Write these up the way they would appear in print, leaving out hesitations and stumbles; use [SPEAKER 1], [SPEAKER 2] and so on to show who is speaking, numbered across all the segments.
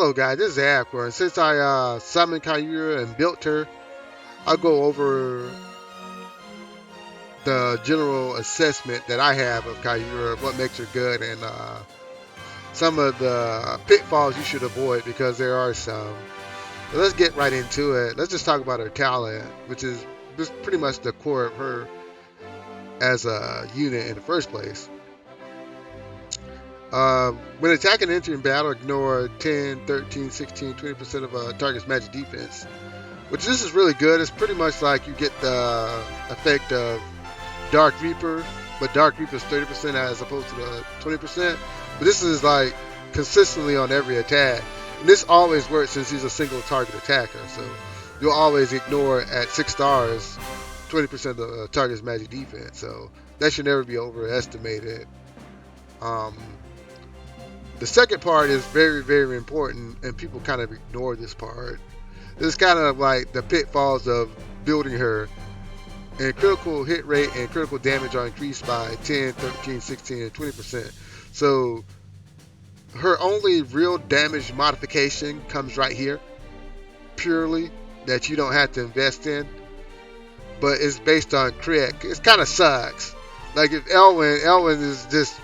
[SPEAKER 1] Hello guys, this is Aqua, and since I summoned Kayura and built her, I'll go over the general assessment that I have of Kayura, what makes her good, and some of the pitfalls you should avoid because there are some. But let's get right into it. Let's just talk about her talent, which is just pretty much the core of her as a unit in the first place. When attacking and entering battle, ignore 10, 13, 16, 20% of a target's magic defense. Which this is really good. It's pretty much like you get the effect of Dark Reaper, but Dark Reaper is 30% as opposed to the 20%. But this is like consistently on every attack. And this always works since he's a single target attacker. So you'll always ignore at 6 stars 20% of the target's magic defense. So that should never be overestimated. Um, the second part is very, very important, and people kind of ignore this part. This is kind of like the pitfalls of building her. And critical hit rate and critical damage are increased by 10, 13, 16, and 20%. So her only real damage modification comes right here, purely, that you don't have to invest in. But it's based on crit. It kind of sucks. Like if Elwyn is just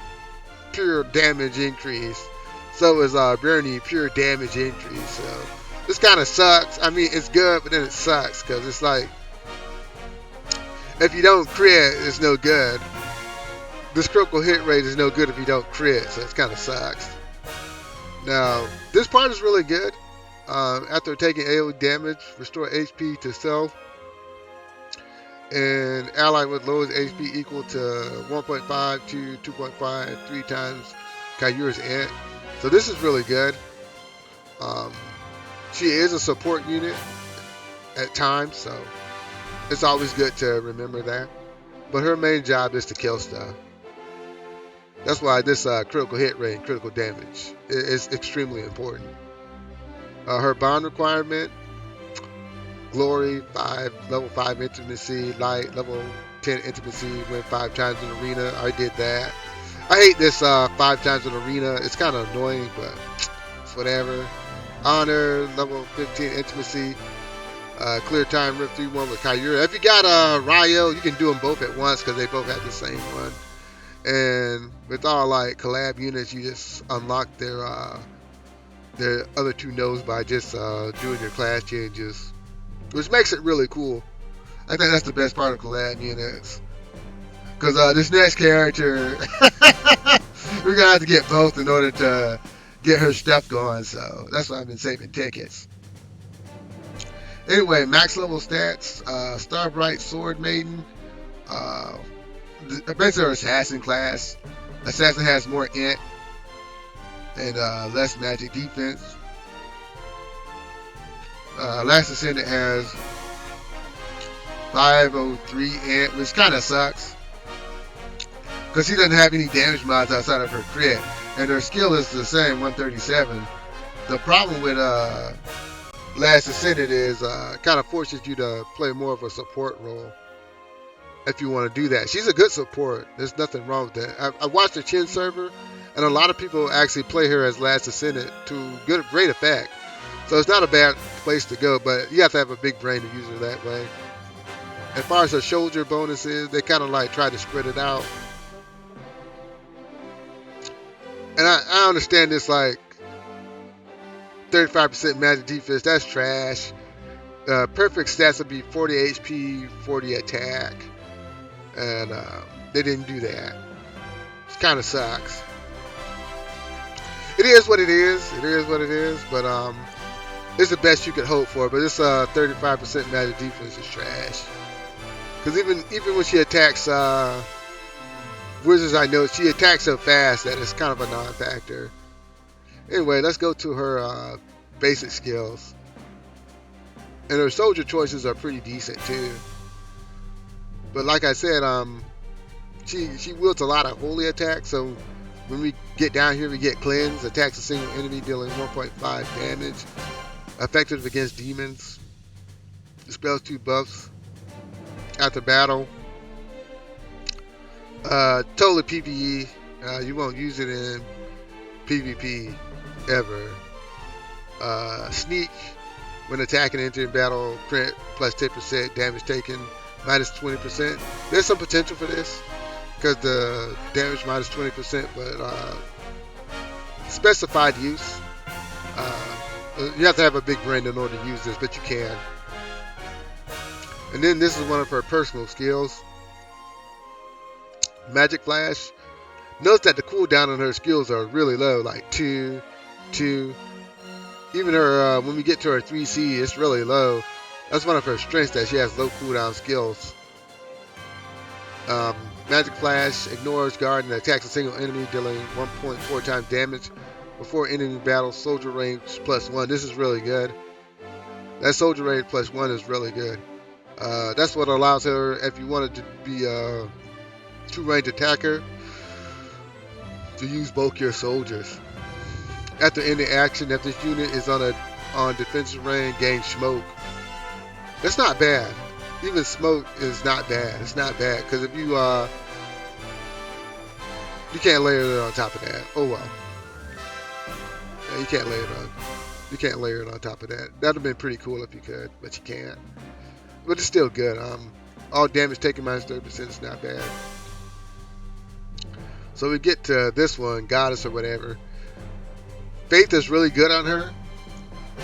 [SPEAKER 1] pure damage increase. So is Bernie pure damage increase. So this kind of sucks. I mean, it's good, but then it sucks because it's like if you don't crit, it's no good. This critical hit rate is no good if you don't crit, so it kind of sucks. Now, this part is really good. After taking AoE damage, restore HP to self, and ally with lowest HP equal to 1.5 to 2.5, 3 times Kayura's int. So this is really good. She is a support unit at times, so it's always good to remember that. But her main job is to kill stuff. That's why this critical hit rate and critical damage is extremely important. Her bond requirement, glory, 5, level 5 intimacy, light, level 10 intimacy, win 5 times in arena. I did that. I hate this 5 times in arena. It's kind of annoying, but it's whatever. Honor, level 15 intimacy. Clear time rip 3-1 with Kayura. If you got Ryo, you can do them both at once because they both have the same one. And with all like collab units, you just unlock their other 2 nodes by just doing your class changes, which makes it really cool. I think that's the best part of collab units. Because this next character, we're gonna have to get both in order to get her stuff going. So that's why I've been saving tickets. Anyway, max level stats, Starbright Sword Maiden, basically her assassin class. Assassin has more int and less magic defense. Last Ascendant has 503 int, which kind of sucks because she doesn't have any damage mods outside of her crit, and her skill is the same, 137. The problem with Last Ascendant is kind of forces you to play more of a support role if you want to do that. She's a good support. There's nothing wrong with that. I watched the Chin server, and a lot of people actually play her as Last Ascendant to great effect. So it's not a bad place to go, but you have to have a big brain to use her that way. As far as her soldier bonuses, they kind of like try to spread it out. And I understand this like 35% magic defense, that's trash. Perfect stats would be 40 HP, 40 attack. And they didn't do that. It kind of sucks. It is what it is. It is what it is. But it's the best you could hope for. But this 35% magic defense is trash. Because even when she attacks Wizards, I know she attacks so fast that it's kind of a non-factor. Anyway, let's go to her basic skills. And her soldier choices are pretty decent too. But like I said, she wields a lot of holy attacks. So when we get down here, we get cleanse, attacks a single enemy dealing 1.5 damage, effective against demons, dispels 2 buffs after battle. Totally PvE. You won't use it in PvP ever. Sneak, when attacking entering battle, crit plus 10%, damage taken minus 20%. There's some potential for this because the damage minus 20%, but specified use. You have to have a big brain in order to use this, but you can. And then this is one of her personal skills, Magic Flash. Notice that the cooldown on her skills are really low, like 2, 2. Even her, when we get to her 3C, it's really low. That's one of her strengths, that she has low cooldown skills. Magic Flash ignores guard and attacks a single enemy, dealing 1.4 times damage before ending the battle. Soldier range +1. This is really good. That soldier range +1 is really good. That's what allows her, if you wanted to be a true range attacker, to use both your soldiers. After ending action, if this unit is on defensive range, gain smoke. That's not bad. Even smoke is not bad. It's not bad because if you can't layer it on top of that. Oh well. Yeah, you can't layer it on. You can't layer it on top of that. That'd have been pretty cool if you could, but you can't. But it's still good. All damage taken minus 30% is not bad. So we get to this one, Goddess or whatever. Faith is really good on her.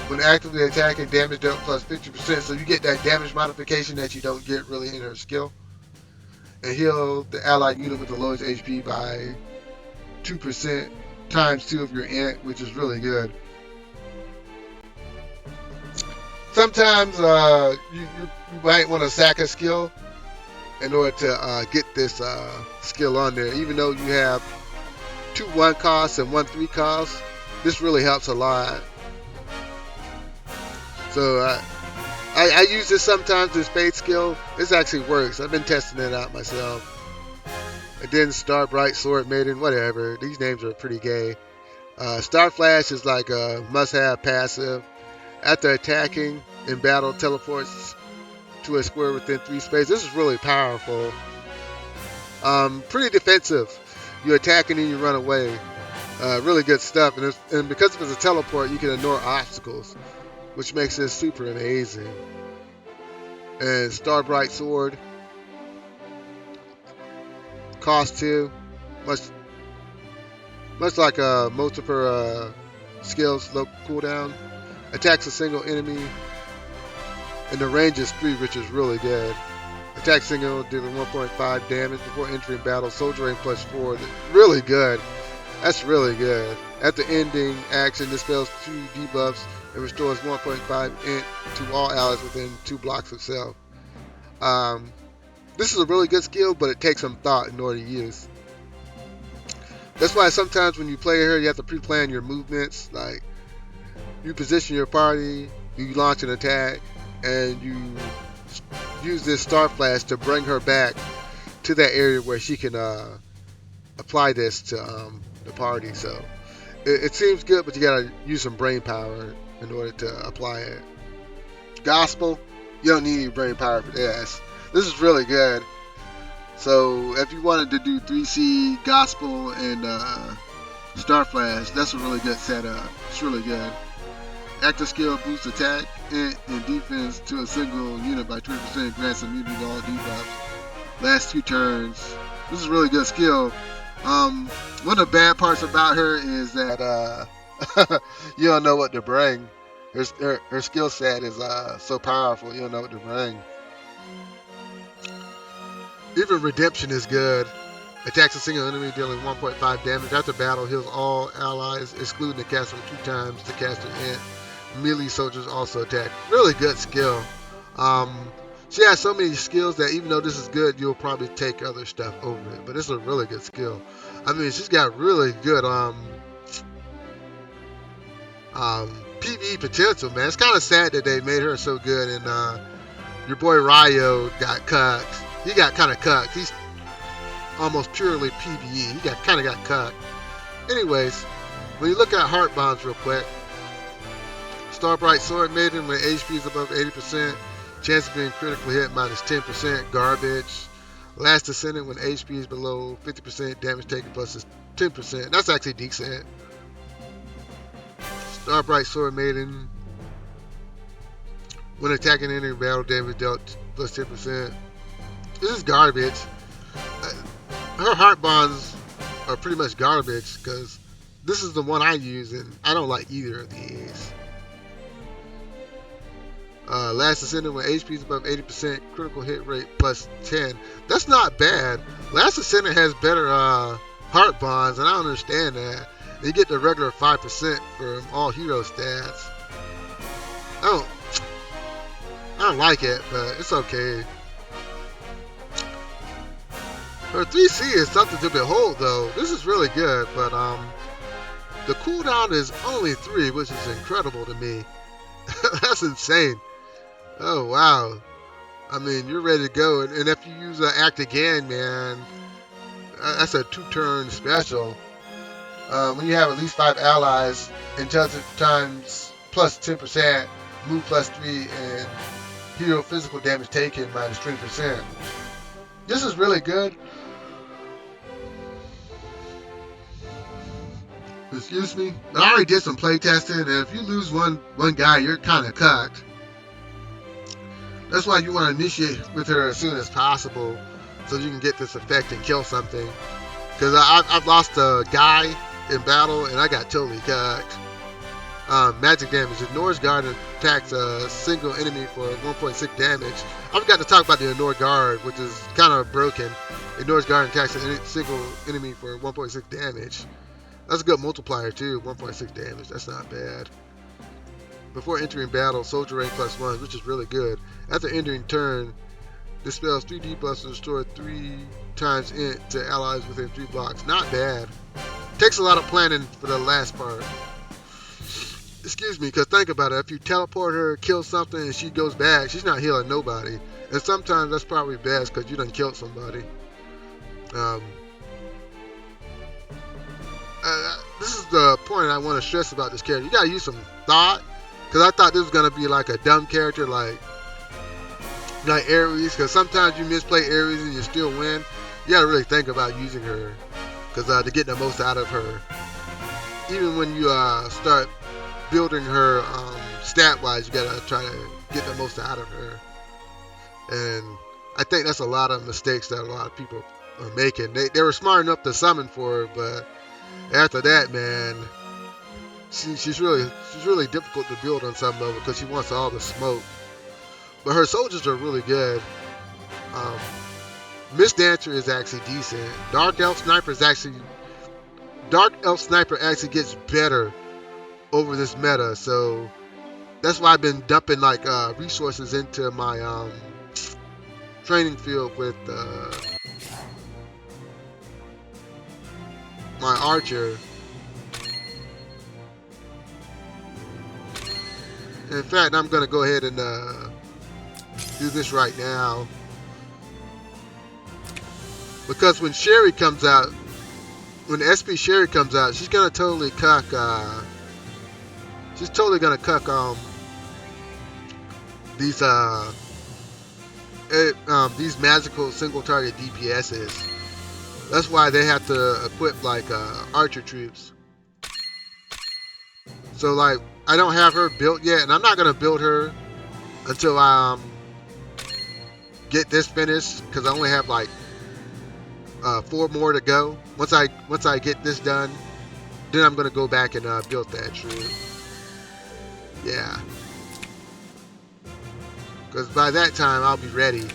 [SPEAKER 1] When actively attacking, damage dealt plus 50%, so you get that damage modification that you don't get really in her skill. And heal the allied unit with the lowest HP by 2% times 2 of your int, which is really good. Sometimes you might want to sack a skill in order to get this skill on there. Even though you have 2 1 costs and 1 3 costs, this really helps a lot. So I use this sometimes, this Faith skill. This actually works. I've been testing it out myself. And then Star Bright, Sword Maiden, whatever. These names are pretty gay. Star Flash is like a must-have passive. After attacking in battle, teleports to a square within 3 space. This is really powerful. Pretty defensive. You attack and then you run away. Really good stuff. And because it was a teleport, you can ignore obstacles, which makes this super amazing. And Star Bright Sword, cost 2, much like most of her skills, low cooldown. Attacks a single enemy, and the range is 3, which is really good. Attack single, dealing 1.5 damage before entering battle. Soldier range +4, really good. That's really good. After ending action, dispels 2 debuffs and restores 1.5 int to all allies within 2 blocks of self. This is a really good skill, but it takes some thought in order to use. That's why sometimes when you play her, you have to pre-plan your movements. Like, you position your party, you launch an attack, and you use this Star Flash to bring her back to that area where she can apply this to the party. So it seems good, but you gotta use some brain power in order to apply it. Gospel, you don't need any brain power for this. This is really good. So if you wanted to do 3C, Gospel, and Star Flash, that's a really good setup. It's really good. Active skill boosts attack and defense to a single unit by 20%, grants immunity to all debuffs. Last 2 turns. This is a really good skill. One of the bad parts about her is that you don't know what to bring. Her skill set is so powerful, you don't know what to bring. Even Redemption is good. Attacks a single enemy, dealing 1.5 damage. After battle, heals all allies, excluding the caster 2 times to cast an int. Melee soldiers also attack. Really good skill. She has so many skills that even though this is good, you'll probably take other stuff over it. But it's a really good skill. I mean, she's got really good PvE potential, man. It's kind of sad that they made her so good, and your boy Ryo got cucked. He got kind of cucked. He's almost purely PvE. He kind of got cucked. Anyways, when you look at heart bonds real quick, Star Bright Sword Maiden, when HP is above 80%, chance of being critically hit minus 10%, garbage. Last Descendant, when HP is below 50%, damage taken plus is 10%. That's actually decent. Upright Sword Maiden. When attacking enemy battle, damage dealt plus 10%. This is garbage. Her heart bonds are pretty much garbage because this is the one I use and I don't like either of these. Last Ascendant when HP is above 80%, critical hit rate plus 10. That's not bad. Last Ascendant has better heart bonds, and I don't understand that. You get the regular 5% from all hero stats. I don't like it, but it's okay. Her 3C is something to behold, though. This is really good, but the cooldown is only 3, which is incredible to me. That's insane. Oh, wow. I mean, you're ready to go. And if you use Act Again, man, that's a 2-turn special. When you have at least 5 allies, intelligence times plus 10%, move plus 3, and hero physical damage taken minus 20%. This is really good. Excuse me. I already did some playtesting, and if you lose one guy, you're kind of cucked. That's why you want to initiate with her as soon as possible, so you can get this effect and kill something. Because I've lost a guy in battle, and I got totally cucked. Magic damage. Ignores guard and attacks a single enemy for 1.6 damage. I forgot to talk about the Ignore guard, which is kind of broken. Ignores guard and attacks a single enemy for 1.6 damage. That's a good multiplier too, 1.6 damage. That's not bad. Before entering battle, soldier rank plus 1, which is really good. After entering turn, dispels 3 debuffs and restore 3 times int to allies within 3 blocks. Not bad. Takes a lot of planning for the last part. Excuse me, because think about it. If you teleport her, kill something, and she goes back, she's not healing nobody. And sometimes that's probably best because you done killed somebody. This is the point I want to stress about this character. You gotta use some thought, because I thought this was gonna be like a dumb character like Ares, because sometimes you misplay Ares and you still win. You gotta really think about using her, because to get the most out of her. Even when you start building her stat wise, you gotta try to get the most out of her. And I think that's a lot of mistakes that a lot of people are making. They were smart enough to summon for her, but after that, man, she's really difficult to build on some level because she wants all the smoke. But her soldiers are really good. Miss Dancer is actually decent. Dark Elf Sniper actually gets better over this meta, so that's why I've been dumping like resources into my training field with my archer. In fact, I'm gonna go ahead and do this right now, because when Sherry comes out, when SP Sherry comes out, she's gonna totally cuck. She's totally gonna cuck these magical single target DPSs. That's why they have to equip like archer troops. So like, I don't have her built yet, and I'm not gonna build her until I get this finished, because I only have like 4 more to go. Once I get this done, then I'm gonna go back and build that troop. Yeah, because by that time I'll be ready.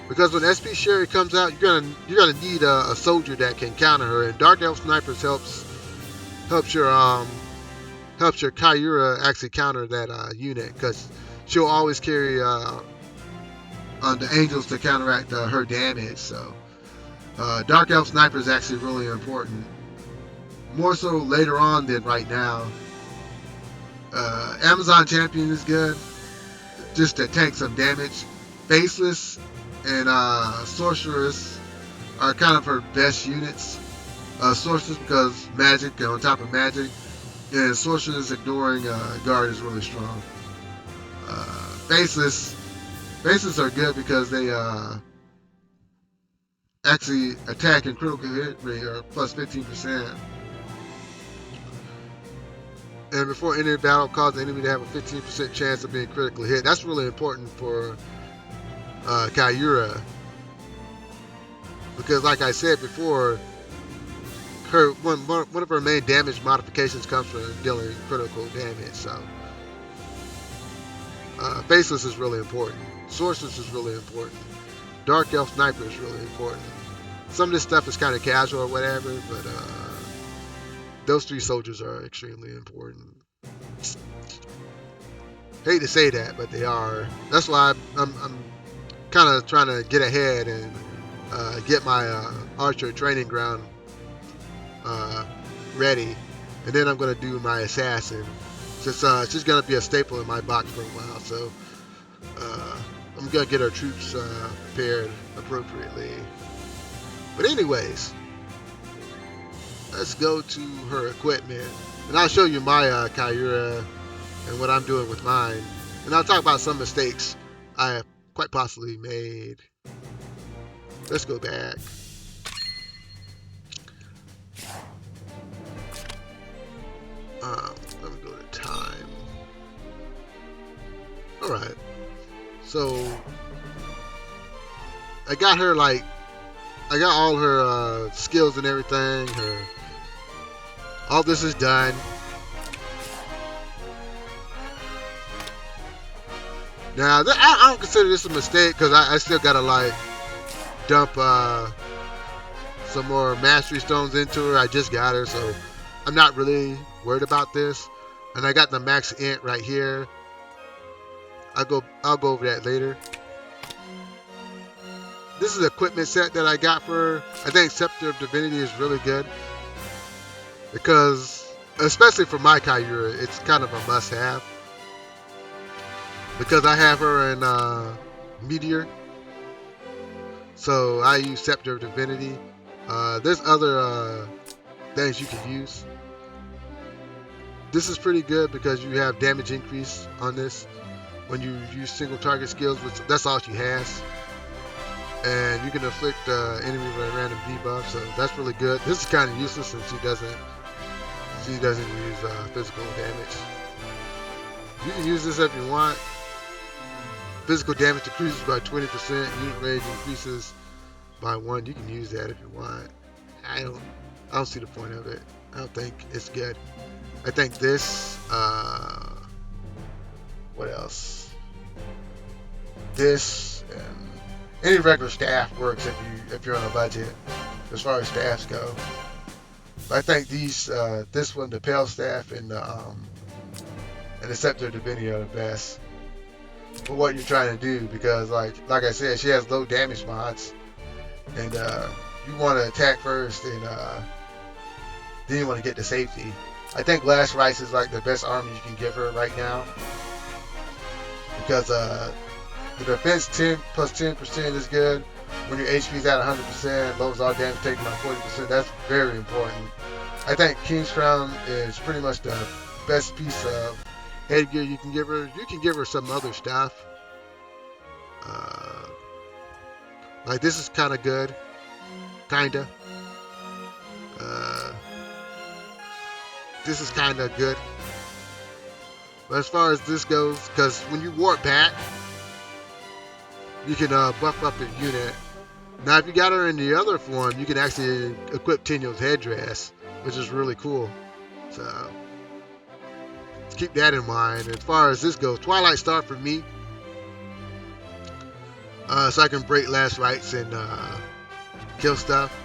[SPEAKER 1] Because when SP Sherry comes out, you're gonna need a soldier that can counter her, and Dark Elf Snipers helps your Kayura actually counter that unit, because she'll always carry the angels to counteract her damage. So Dark Elf Sniper is actually really important, more so later on than right now. Amazon Champion is good, just to tank some damage. Faceless and Sorceress are kind of her best units. Sorceress because magic on top of magic, and Sorceress ignoring guard is really strong. Faceless are good because they actually attack and critical hit rate are plus 15%. And before any battle, cause the enemy to have a 15% chance of being critically hit. That's really important for Kayura because, like I said before, her one of her main damage modifications comes from dealing critical damage. So, Faceless is really important. Sorceress is really important. Dark Elf Sniper is really important. Some of this stuff is kind of casual or whatever, but those three soldiers are extremely important. Hate to say that, but they are. That's why I'm kind of trying to get ahead and get my archer training ground ready, and then I'm gonna do my assassin. Since she's gonna be a staple in my box for a while, so I'm gonna get our troops prepared appropriately. But anyways, let's go to her equipment, and I'll show you my Kayura and what I'm doing with mine, and I'll talk about some mistakes I have quite possibly made. Let's go back. Let me go to time. Alright. So, I got her like, I got all her skills and everything. All this is done. Now, I don't consider this a mistake because I still gotta like dump some more mastery stones into her. I just got her, so I'm not really worried about this. And I got the max int right here. I'll go over that later. This is an equipment set that I got for her. I think Scepter of Divinity is really good because, especially for my Kayura, it's kind of a must-have because I have her in Meteor, so I use Scepter of Divinity. There's other things you can use. This is pretty good because you have damage increase on this when you use single target skills, which that's all she has. And you can inflict enemy with a random debuff, so that's really good. This is kind of useless since she doesn't use physical damage. You can use this if you want. Physical damage decreases by 20%. Unit range increases by 1. You can use that if you want. I don't see the point of it. I don't think it's good. I think this. What else? This. Any regular staff works if you're on a budget, as far as staffs go. But I think these, this one, the Pale Staff and the Scepter of Divinity are the best for what you're trying to do because, like I said, she has low damage mods, and you want to attack first, and then you want to get to safety. I think Last Rites is like the best army you can give her right now because the defense 10 plus 10% is good. When your HP is at 100%, lowers all damage taken by 40%. That's very important. I think King's Crown is pretty much the best piece of headgear you can give her. You can give her some other stuff. Like this is kind of good. Kinda. This is kind of good. But as far as this goes, because when you warp back, you can buff up your unit. Now, if you got her in the other form, you can actually equip Tenyo's headdress, which is really cool. So, keep that in mind. As far as this goes, Twilight Star for me. So I can break Last Rites and kill stuff.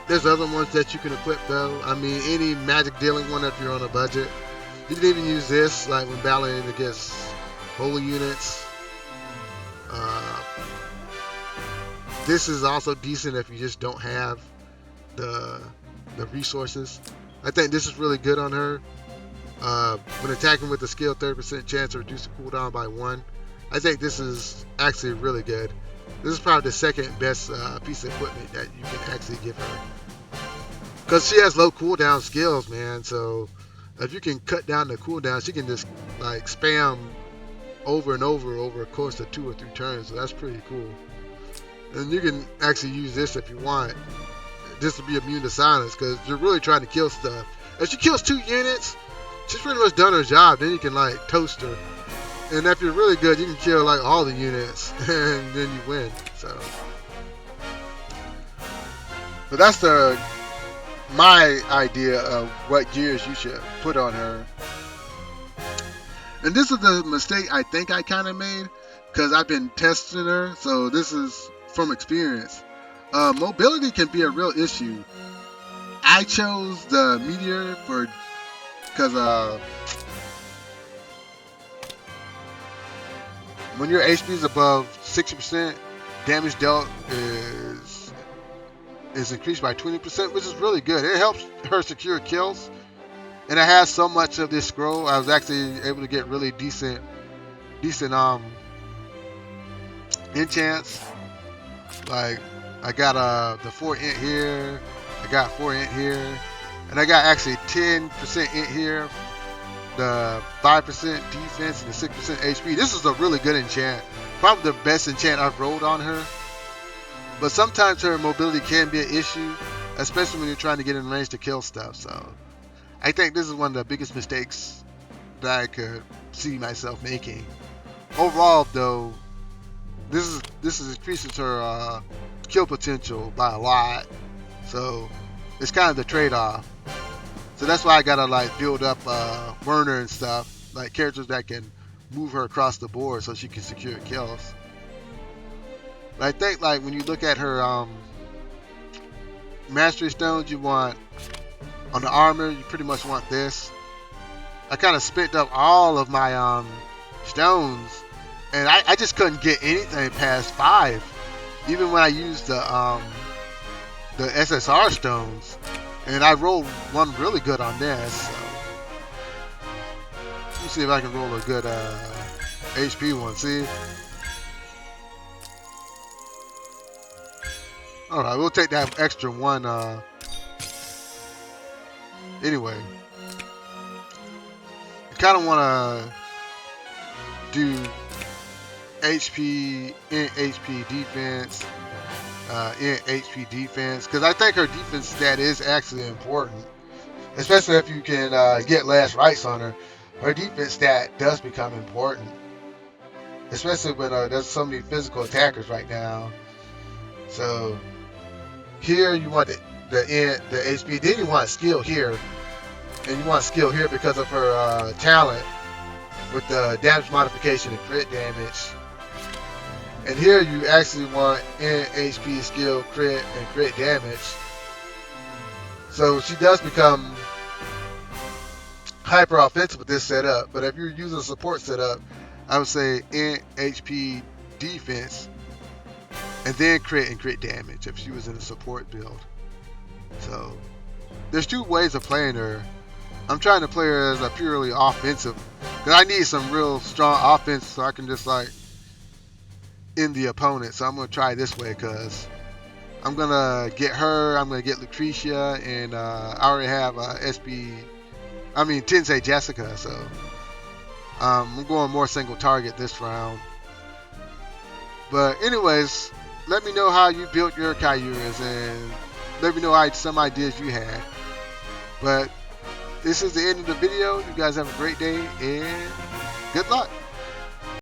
[SPEAKER 1] There's other ones that you can equip though. I mean, any magic dealing one if you're on a budget. You can even use this like when battling against holy units. This is also decent if you just don't have the resources. I think this is really good on her. When attacking with the skill, 30% chance to reduce the cooldown by 1. I think this is actually really good. This is probably the second best piece of equipment that you can actually give her. Because she has low cooldown skills, man. So if you can cut down the cooldown, she can just like spam over and over a course of 2 or 3 turns. So that's pretty cool. And you can actually use this if you want, just to be immune to silence, because you're really trying to kill stuff. If she kills 2 units, she's pretty much done her job. Then you can like toast her. And if you're really good, you can kill like all the units, and then you win. So, but that's my idea of what gears you should put on her. And this is the mistake I think I kind of made, because I've been testing her. So this is from experience. Mobility can be a real issue. I chose the meteor because when your HP is above 60%, damage dealt is increased by 20%, which is really good. It helps her secure kills, and it has so much of this scroll. I was actually able to get really decent enchants. Like I got the 4 int here, I got 4 int here, and I got actually 10% int here, the 5% defense, and the 6% HP. This is a really good enchant. Probably the best enchant I've rolled on her. But sometimes her mobility can be an issue, especially when you're trying to get in range to kill stuff. So I think this is one of the biggest mistakes that I could see myself making. Overall, though, this increases her kill potential by a lot. So it's kind of the trade-off. So that's why I gotta like build up Werner and stuff, like characters that can move her across the board so she can secure kills. But I think like when you look at her mastery stones, you want on the armor, you pretty much want this. I kind of spent up all of my stones, and I just couldn't get anything past 5, even when I used the SSR stones, and I rolled one really good on this. So let me see if I can roll a good HP one. See. Alright, we'll take that extra one. Anyway, I kind of want to do HP, in HP defense, in HP defense, because I think her defense stat is actually important, especially if you can get last rights on her. Her defense stat does become important, especially when there's so many physical attackers right now. So here you want the HP, then you want skill here, and you want skill here because of her talent with the damage modification and crit damage. And here you actually want in HP, skill, crit, and crit damage. So she does become hyper offensive with this setup. But if you're using a support setup, I would say in HP defense, and then crit and crit damage if she was in a support build. So there's 2 ways of playing her. I'm trying to play her as a purely offensive, because I need some real strong offense so I can just like end the opponent. So I'm going to try this way, because I'm going to get her, I'm going to get Lucretia, and I already have Tensei Jessica. So I'm going more single target this round. But anyways, let me know how you built your Kayuras, and let me know some ideas you had. But this is the end of the video. You guys have a great day, and good luck.